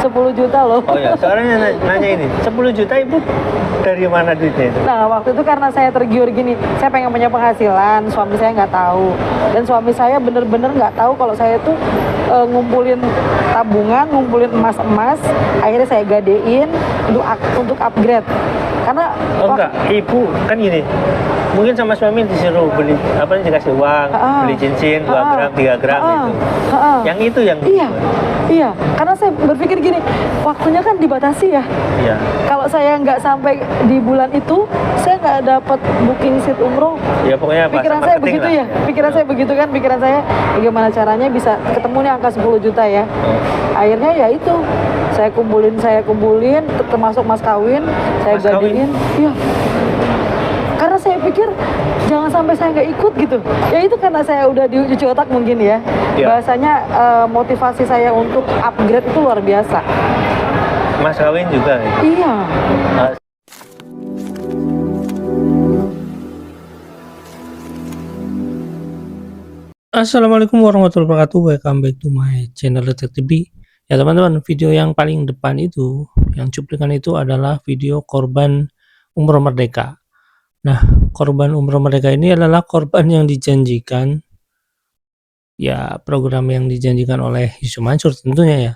10 juta loh. Oh ya, soalnya nanya ini, 10 juta ibu dari mana duitnya itu? Nah, waktu itu karena saya tergiur gini, saya pengen punya penghasilan, suami saya nggak tahu. Dan suami saya bener-bener nggak tahu kalau saya tuh ngumpulin tabungan, ngumpulin emas-emas, akhirnya saya gadein untuk upgrade. Karena enggak, ibu kan gini, mungkin sama suami disuruh beli apa nih, dikasih uang, beli cincin 2 gram, 3 gram gitu. Yang itu yang Iya, karena saya berpikir gini, waktunya kan dibatasi ya. Iya. Kalau saya nggak sampai di bulan itu, saya nggak dapat booking seat umroh. Ya pokoknya pikiran saya begitu lah. Pikiran saya begitu kan, pikiran saya gimana caranya bisa ketemu nih angka 10 juta ya. Akhirnya ya itu, saya kumpulin, termasuk mas kawin, saya gadein. Iya. Karena saya pikir jangan sampai saya nggak ikut gitu. Ya itu karena saya udah dicuci otak mungkin ya. Bahasanya motivasi saya untuk upgrade itu luar biasa. Mas kawin juga gitu? Iya. Assalamualaikum warahmatullahi wabarakatuh. Welcome back to my channel Detektif B. Ya teman-teman, video yang paling depan itu, yang cuplikan itu adalah video korban umroh merdeka. Nah, korban umroh merdeka ini adalah korban yang dijanjikan, ya program yang dijanjikan oleh Yusuf Mansur tentunya ya,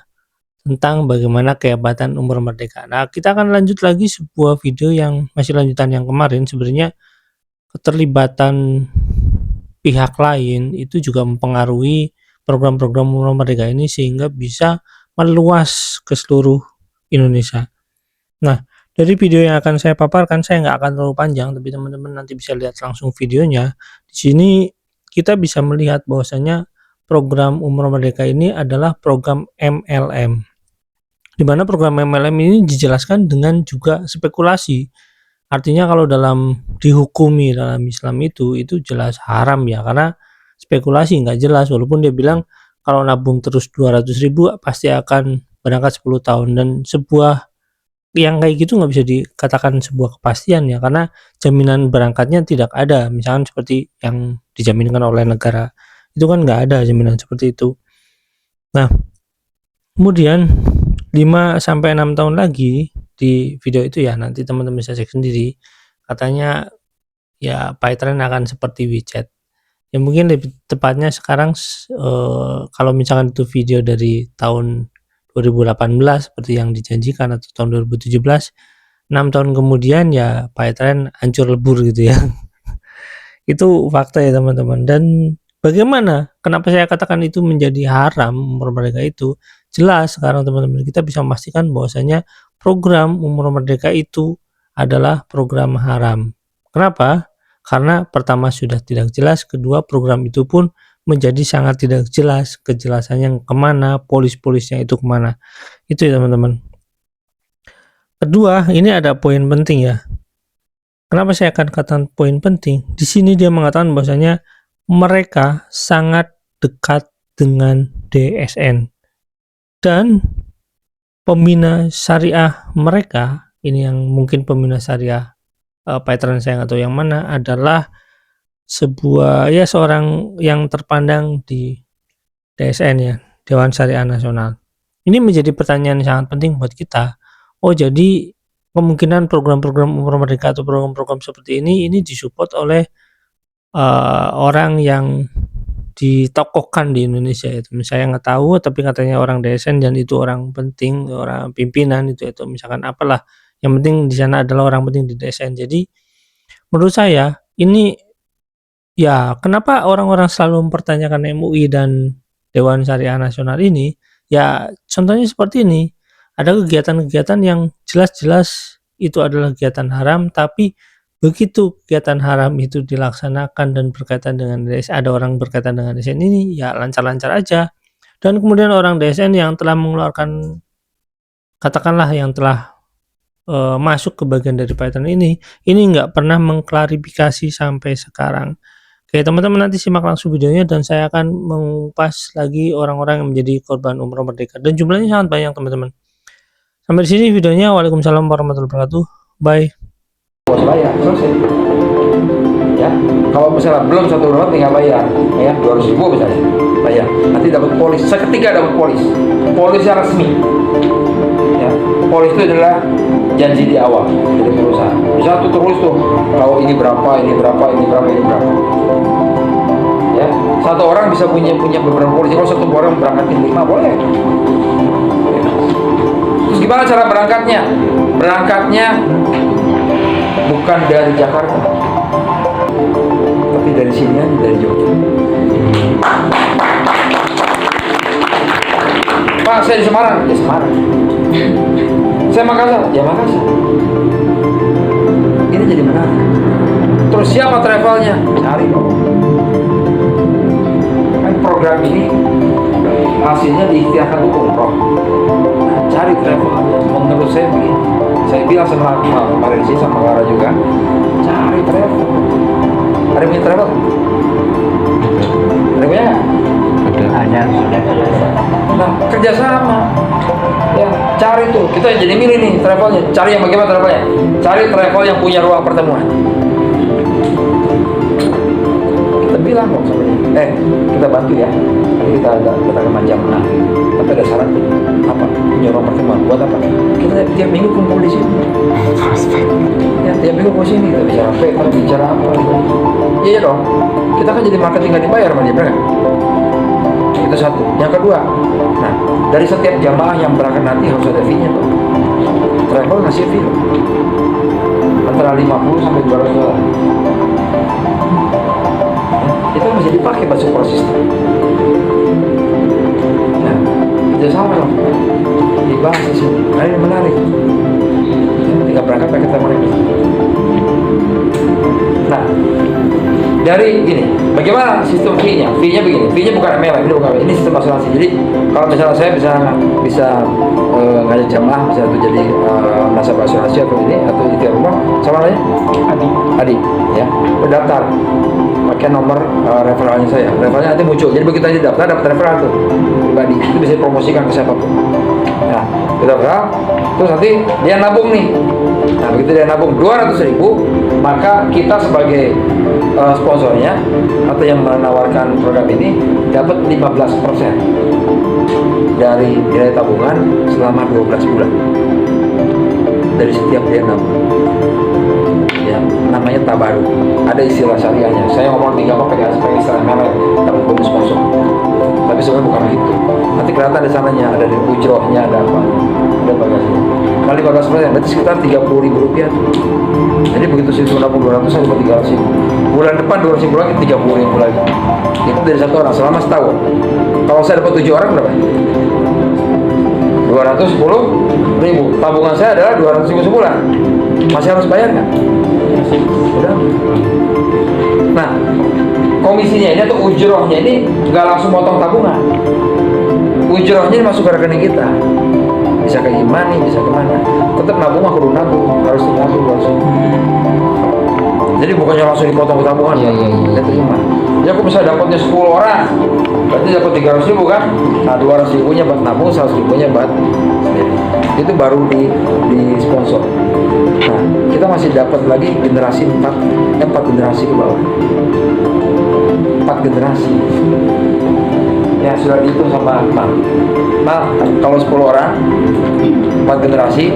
tentang bagaimana kehebatan umroh merdeka. Nah, kita akan lanjut lagi sebuah video yang masih lanjutan yang kemarin. Sebenarnya keterlibatan pihak lain itu juga mempengaruhi program-program umroh merdeka ini sehingga bisa meluas ke seluruh Indonesia. Nah, dari video yang akan saya paparkan, saya nggak akan terlalu panjang, tapi teman-teman nanti bisa lihat langsung videonya. Di sini kita bisa melihat bahwasanya program umroh merdeka ini adalah program MLM. Di mana program MLM ini dijelaskan dengan juga spekulasi. Artinya kalau dihukumi dalam Islam itu jelas haram ya, karena spekulasi nggak jelas. Walaupun dia bilang kalau nabung terus 200.000 pasti akan berangkat 10 tahun, dan sebuah yang kayak gitu nggak bisa dikatakan sebuah kepastian ya, karena jaminan berangkatnya tidak ada. Misalkan seperti yang dijaminkan oleh negara, itu kan nggak ada jaminan seperti itu. Nah, kemudian 5-6 tahun lagi di video itu ya, nanti teman-teman bisa cek sendiri, katanya ya PayTrend akan seperti WeChat ya. Mungkin lebih tepatnya sekarang kalau misalkan itu video dari tahun 2018 seperti yang dijanjikan, atau tahun 2017, 6 tahun kemudian ya PayTrend hancur lebur gitu ya. Itu fakta ya teman-teman. Dan bagaimana, kenapa saya katakan itu menjadi haram umroh merdeka itu? Jelas sekarang teman-teman kita bisa memastikan bahwasanya program umroh merdeka itu adalah program haram. Kenapa? Karena pertama sudah tidak jelas, kedua program itu pun menjadi sangat tidak jelas kejelasannya kemana, polis-polisnya itu kemana. Itu ya teman-teman. Kedua, ini ada poin penting ya. Kenapa saya akan katakan poin penting? Di sini dia mengatakan bahwasanya mereka sangat dekat dengan DSN, dan pembina syariah mereka ini, yang mungkin pembina syariah PayTrend saya atau yang mana, adalah seorang yang terpandang di DSN ya, Dewan Syariah Nasional. Ini menjadi pertanyaan yang sangat penting buat kita. Oh, jadi kemungkinan program-program umroh merdeka atau program-program seperti ini disupport oleh orang yang ditokohkan di Indonesia itu. Misalnya nggak tahu, tapi katanya orang DSN dan itu orang penting, orang pimpinan itu misalkan apalah. Yang penting di sana adalah orang penting di DSN. Jadi menurut saya ini ya, kenapa orang-orang selalu mempertanyakan MUI dan Dewan Syariah Nasional ini? Ya, contohnya seperti ini. Ada kegiatan-kegiatan yang jelas-jelas itu adalah kegiatan haram, tapi begitu kegiatan haram itu dilaksanakan dan berkaitan dengan DSN, ada orang berkaitan dengan DSN ini, ya lancar-lancar aja. Dan kemudian orang DSN yang telah mengeluarkan, katakanlah yang telah masuk ke bagian dari PayTrend ini nggak pernah mengklarifikasi sampai sekarang. Oke teman-teman, nanti simak langsung videonya dan saya akan mengupas lagi orang-orang yang menjadi korban umroh merdeka, dan jumlahnya sangat banyak teman-teman. Sampai di sini videonya. Waalaikumsalam warahmatullahi wabarakatuh. Bye. Bayar selesai ya. Kalau misalnya belum 1 bulan tinggal bayar ya, 200.000 misalnya bayar, nanti dapat polis. Seketika dapat polis yang resmi polis itu adalah janji di awal dari perusahaan. Bisa tuh terus tuh, kalau ini berapa, ini berapa, ini berapa, ini berapa. Ya, satu orang bisa punya beberapa polisi. Kalau satu orang berangkatin 5 boleh. Terus gimana cara berangkatnya? Berangkatnya bukan dari Jakarta, tapi dari sini aja, dari Jogja. Pak, saya di Semarang, ya Semarang. Saya Makassar, ya Makassar. Ini jadi menarik. Terus siapa travelnya? Cari dong. Kan program ini hasilnya diikhtiarkan untuk umroh. Nah, cari travelnya. Menurut saya begini. Saya bilang sama kemarin sih sama Lara juga, cari travel. Ada punya travel? Ada punya nggak? Ada. Nah, kerjasama. Ya, cari tuh. Kita jadi milih nih travelnya. Cari yang bagaimana travelnya? Cari travel yang punya ruang pertemuan. Kita bilang kok sama dia, kita bantu ya. Kita ada macam tapi ada syarat apa? Punya ruang pertemuan. Buat apa? Kita tiap minggu kumpul di sini. Ya, tiap minggu kumpul sini. Kita bicara kita bicara apa? Iya dong. Kita kan jadi marketing nggak dibayar sama dia, benar nggak? Itu satu. Yang kedua, nah dari setiap jamaah yang berangkat nanti harus ada fee-nya tuh. Travel ngasih fee antara 50 sampai 200 dolar. Itu masih dipakai buat support system. Nah, kerjasama dong. Dibahas di sini. Nah, ini menarik. Tinggal berangkat pakai travel ini. Nah, dari gini, bagaimana sistem fee-nya? Fee-nya begini, fee-nya bukan MLM, ini sistem asuransi. Jadi kalau misalnya saya bisa ngajak jamaah, bisa tuh jadi nasabah asuransi atau ini atau ikhtiar rumah, sama namanya? Adi, ya, berdaftar, pakai nomor referralnya saya. Referralnya nanti muncul. Jadi begitu aja daftar, dapat referral tuh pribadi, itu bisa dipromosikan ke siapapun. Nah, kita referral, terus nanti dia nabung nih. Nah, begitu dia nabung 200.000, maka kita sebagai sponsornya atau yang menawarkan program ini dapat 15% dari nilai tabungan selama 12 bulan dari setiap dia nabung. Ya, namanya tabaruk. Ada istilah syariahnya. Saya ngomong 3 kok pakai istilah MLM, tapi bonus sponsor. Tapi sebenarnya bukan itu. Nanti kelihatan di sananya ada di ujrohnya, ada apa, ada bagasinya. Kali 15% berarti sekitar 30.000 rupiah. Jadi begitu situ nabung 200 saya dapat 300.000. Bulan depan 200.000 lagi, 30.000 lagi. Itu dari satu orang selama setahun. Kalau saya dapat 7 orang berapa? 210.000. Tabungan saya adalah 200.000 sebulan. Masih harus bayar nggak? Udah. Nah, komisinya ini atau ujrohnya ini nggak langsung potong tabungan. Ujrohnya ini masuk ke rekening kita. Bisa ke Imani, bisa kemana. Tetap nabung aku udah nabung, harus nabung harus. Jadi bukannya langsung dipotong ke tabungan. Iya. Dia terima. Ya aku bisa dapatnya 10 orang, berarti dapat 300.000 kan? Nah 200.000-nya buat nabung, 100.000-nya buat sendiri. Itu baru di sponsor. Nah kita masih dapat lagi generasi 4 generasi ke bawah. 4 generasi. Ya sudah dihitung sama Nah kalau 10 orang 4 generasi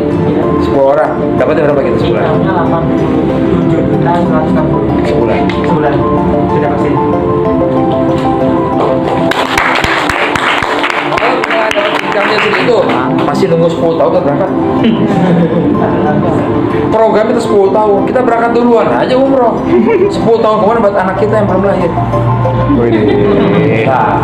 10 orang dapatnya berapa kita sebulan? 87.160 sebulan sudah pasti. Income-nya segitu masih nunggu 10 tahun berangkat. Program itu 10 tahun kita berangkat duluan aja umroh 10 tahun kemana buat anak kita yang belum lahir. Nah,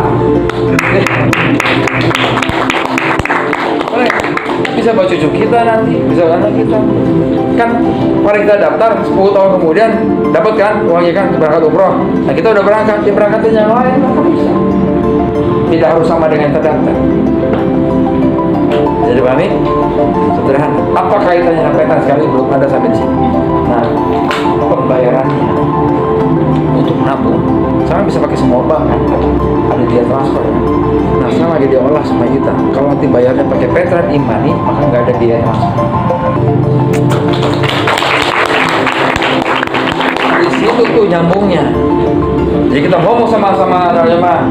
bisa buat cucu kita nanti, bisa anak kita. Kan mari kita daftar 10 tahun kemudian dapat kan uangnya kan berangkat umroh. Nah kita udah berangkat, dia berangkatin yang lain kan bisa. Tidak harus sama dengan terdaftar. Jadi pahami? Sederhana. Apa kaitannya sampai sekali belum ada sampai di sini. Nah, pembayarannya untuk nabung, sekarang bisa pakai semua bank kan? Ada dia transfer. Nah, sekarang lagi diolah sama kita. Kalau nanti bayarnya pakai Petra Imani, maka nggak ada dia transfer. Di situ tuh nyambungnya. Jadi kita ngomong sama jemaah.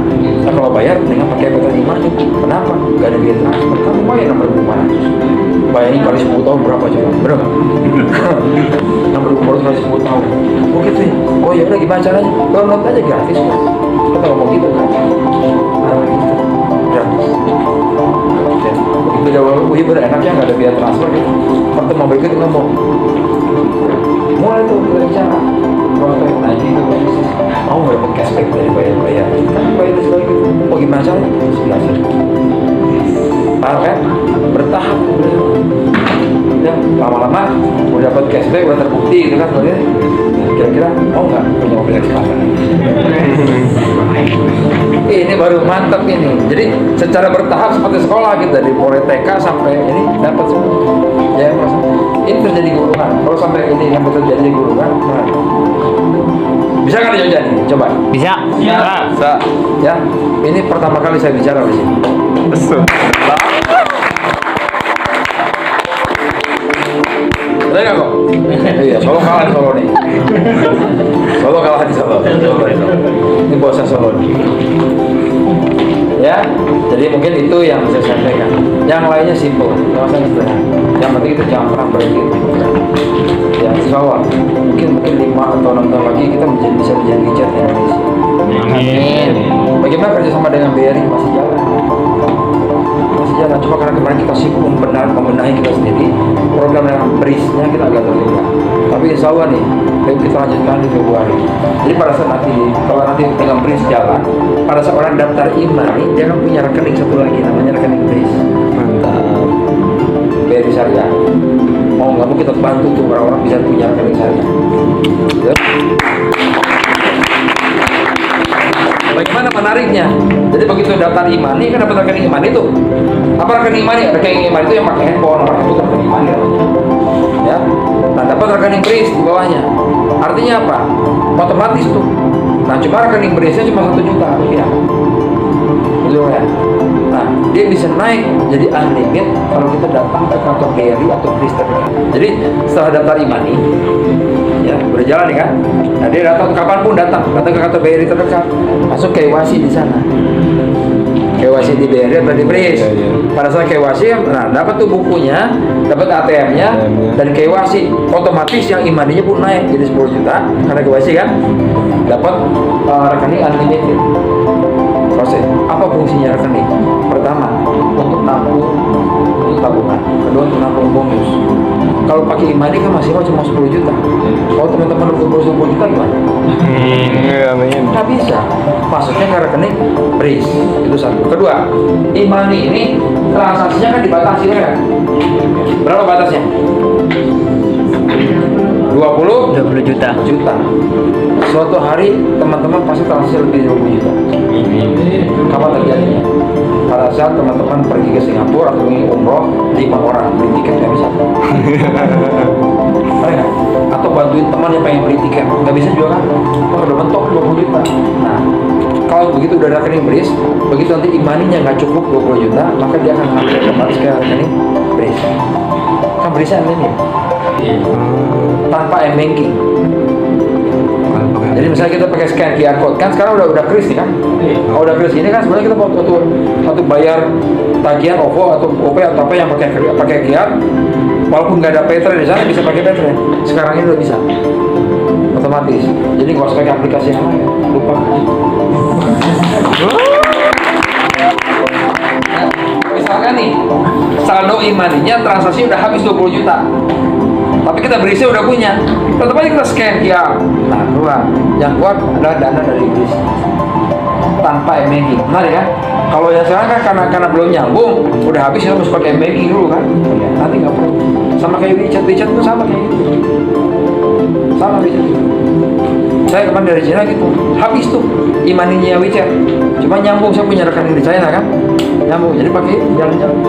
Nah kalau bayar dengan pakai Petra Imani, kenapa? Nggak ada biaya transfer. Kamu bayar nomor 500. Bayar ini kali 10 tahun berapa coba? Berapa? Yang berumur kali 10 tahun. Oh gitu ya? Oh ya udah gimana caranya? Download aja gratis kan? Kita ngomong gitu kan? Nah gitu, gratis. Begitu jauh, wih berenaknya nggak ada biaya transfer gitu. Pertemuan berikutnya ngomong, mulai tuh kita bicara. Kalau kayak tadi itu mau nggak dapat cashback dari bayar-bayar? Kan bayar sekali gitu. Oh gimana caranya? Biasa. Paham kan? Bertahap. Ya, lama-lama udah dapat cashback, udah terbukti gitu kan sebenarnya. Kira-kira mau nggak punya mobil ekspander? Ini baru mantap ini. Jadi secara bertahap seperti sekolah gitu, dari mulai TK sampai ini dapat semua. Ya mas, ini terjadi gurungan. Kalau sampai ini yang betul jadi gurungan, nah. Bisa kan dijajan? Coba. Bisa. Bisa. Ya, ini pertama kali saya bicara di sini. Betul nggak kok? Iya, Solo kalah di Solo nih. Solo kalah di Solo. Ini bosnya Solo nih. Ya, jadi mungkin itu yang bisa saya sampaikan. Yang lainnya simpel, nggak usah sederhana. Yang penting itu jangan pernah berhenti. Ya, insya Allah. Mungkin 5 atau 6 tahun lagi kita bisa menjadi Richard Indonesia. Amin. Bagaimana kerjasama dengan BRI masih jalan? Masih jalan. Cuma karena kemarin kita sibuk membenahi kita sendiri. Program yang BRIS-nya kita agak tertinggal. Tapi insya Allah nih, ayo kita lanjutkan di Februari. Jadi pada saat nanti, kalau nanti dengan BRIS jalan, pada saat orang daftar Imani, dia kan punya rekening satu lagi, namanya rekening BRIS. Mantap. BRI Syariah. Mau nggak mau kita bantu tuh orang-orang bisa punya rekening Syariah. Ya. Bagaimana menariknya? Jadi begitu daftar Imani, kan dapat rekening Imani tuh. Apa rekening Imani? Rekening Imani itu yang pakai handphone, orang itu rekening Imani. Ya, nah dapat rekening BRIS di bawahnya. Artinya apa? Otomatis tuh. Nah cuma rekening BRIS-nya cuma 1 juta rupiah. Betul ya? Nah dia bisa naik jadi unlimited kalau kita datang ke kantor BRI atau BRIS terdekat. Jadi setelah daftar Imani, ya berjalan ya kan? Nah dia datang kapanpun datang ke kantor BRI terdekat, masuk KYC di sana. KYC di BRI atau di BRIS. Pada saat KYC, nah dapat tuh bukunya, dapat ATM-nya, dan KYC otomatis yang Imaninya pun naik jadi 10 juta karena KYC kan, dapat rekening unlimited. Proses apa fungsinya rekening? Pertama untuk nabung, untuk tabungan. Kedua untuk nabung bonus. Kalau pakai Imani kan maksimal cuma 10 juta. Kalau teman-teman udah 10 juta gimana? Nggak bisa. Masuknya ke rekening BRIS. Itu satu. Kedua, Imani ini transaksinya kan dibatasi kan? Berapa batasnya? 20 juta. Suatu hari teman-teman pasti transaksi lebih dari 20 juta. Kapan terjadinya? Pada saat teman-teman pergi ke Singapura atau ingin umroh 5 orang beli tiket nggak bisa. Mereka atau bantuin teman yang pengen beli tiket nggak bisa juga kan? Oh, udah mentok 20 juta. Nah, kalau begitu udah rekening BRIS, begitu nanti Imaninya nggak cukup 20 juta, maka dia akan ngambil otomatis ke rekening BRIS. Kan BRIS-nya ini tanpa M-banking. Jadi misalnya kita pakai scan QR code, kan sekarang udah kris nih kan? Kalau udah kris ini kan sebenarnya kita waktu bayar tagihan OVO atau OP atau apa yang pakai QR, walaupun nggak ada Paytrade di sana bisa pakai Paytrade. Sekarang ini udah bisa otomatis. Jadi nggak usah pakai aplikasi yang lain, lupa. Misalkan nih saldo Imaninya transaksi udah habis 20 juta. Tapi kita BRIS-nya udah punya, tetap aja kita scan QR. Nah, keluar. Yang keluar adalah dana dari BRIS tanpa M-banking. Menarik kan? Kalau yang sekarang kan karena belum nyambung, udah habis harus pakai M-banking dulu kan? Nanti nggak perlu. Sama kayak WeChat pun sama kayak gitu. Sama WeChat. Saya kemarin dari China gitu, habis tuh Imaninya WeChat. Cuma nyambung, saya punya rekening di China kan? Nyambung, jadi pakai jalan-jalan.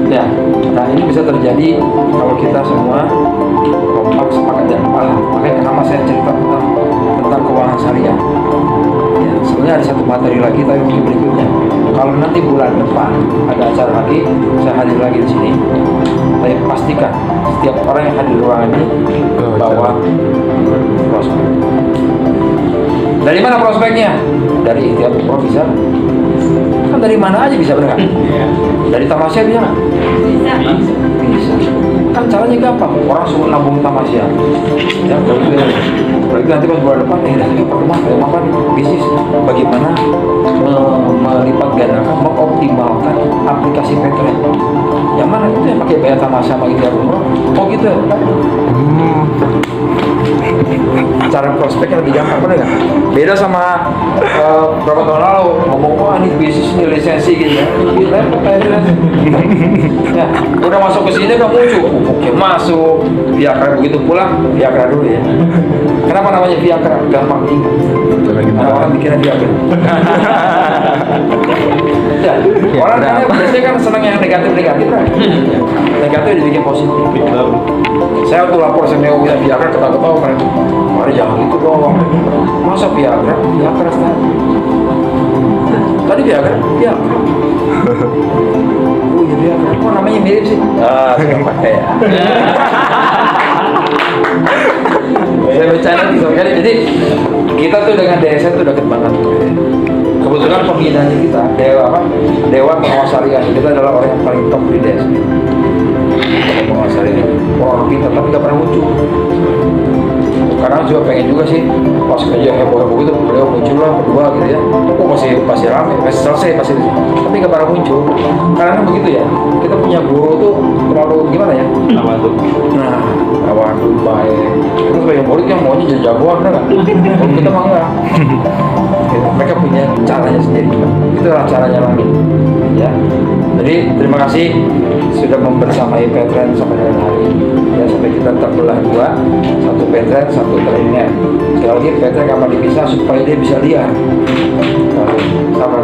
Ya, nah ini bisa terjadi kalau kita semua kompak, sepakat dan paham. Makanya sama saya cerita tentang keuangan syariah. Ya, sebenarnya ada satu materi lagi tapi mungkin berikutnya. Kalau nanti bulan depan ada acara lagi, saya hadir lagi di sini. Saya pastikan setiap orang yang hadir di ruangan ini bawa prospek. Dari mana prospeknya? Dari ikhtiar umroh bisa. Kan dari mana aja bisa, benar nggak? Dari tamasya bisa nggak? Bisa. Kan caranya gampang. Orang suruh nabung tamasya. Ya, kalau itu nanti pas bulan depan nanti Pak Rumah apa nih? Bisnis. Bagaimana melipat gandakan, mengoptimalkan aplikasi Petren? Yang mana itu yang pakai bayar tamasya sama ikhtiar umroh? Oh gitu ya? Cara prospeknya lebih gampang, bener nggak? Beda sama berapa tahun lalu ngomong, wah ini bisnis ini lisensi gitu ya. Gila, ya, udah masuk ke sini udah muncul, mungkin masuk Viagra, begitu pulang Viagra dulu ya. Kenapa namanya Viagra? Gampang ingat. Nah, orang bikinnya Viagra. Ya, orang kan biasanya kan senang yang negatif-negatif kan. Negatif dibikin positif. Saya waktu lapor sama Viagra ketawa-ketawa kan. Mari jangan gitu dong. Masa Viagra? Viagra tadi Viagra? Viagra. Oh iya Viagra. Kok namanya mirip sih? Saya pakai ya. Saya bercanda gitu kan. Jadi kita tuh dengan DSN tuh deket banget. Kebetulan pembinaannya kita Dewan Pengawas Syariah kita adalah orang yang paling top di DSN. Pengawas Syariah orang pintar tapi nggak pernah muncul. Karena juga pengen juga sih pas kerja heboh-heboh itu beliau muncul lah berdua gitu ya. Oh masih rame, masih selesai pasti tapi nggak pernah muncul. Karena begitu ya, kita punya guru tuh terlalu gimana ya? Tawadhu. Nah, tawadhu baik. Terus sebagai murid yang maunya jadi jagoan kan? Kalau kita mah enggak. Mereka punya caranya sendiri. Itulah caranya Lamin. Ya. Jadi terima kasih sudah membersamai Petren sampai dengan hari ini. Ya, sampai kita terbelah dua, satu Petren, satu trainer. Sekali lagi Petren kapan dipisah supaya dia bisa liar. Sabar.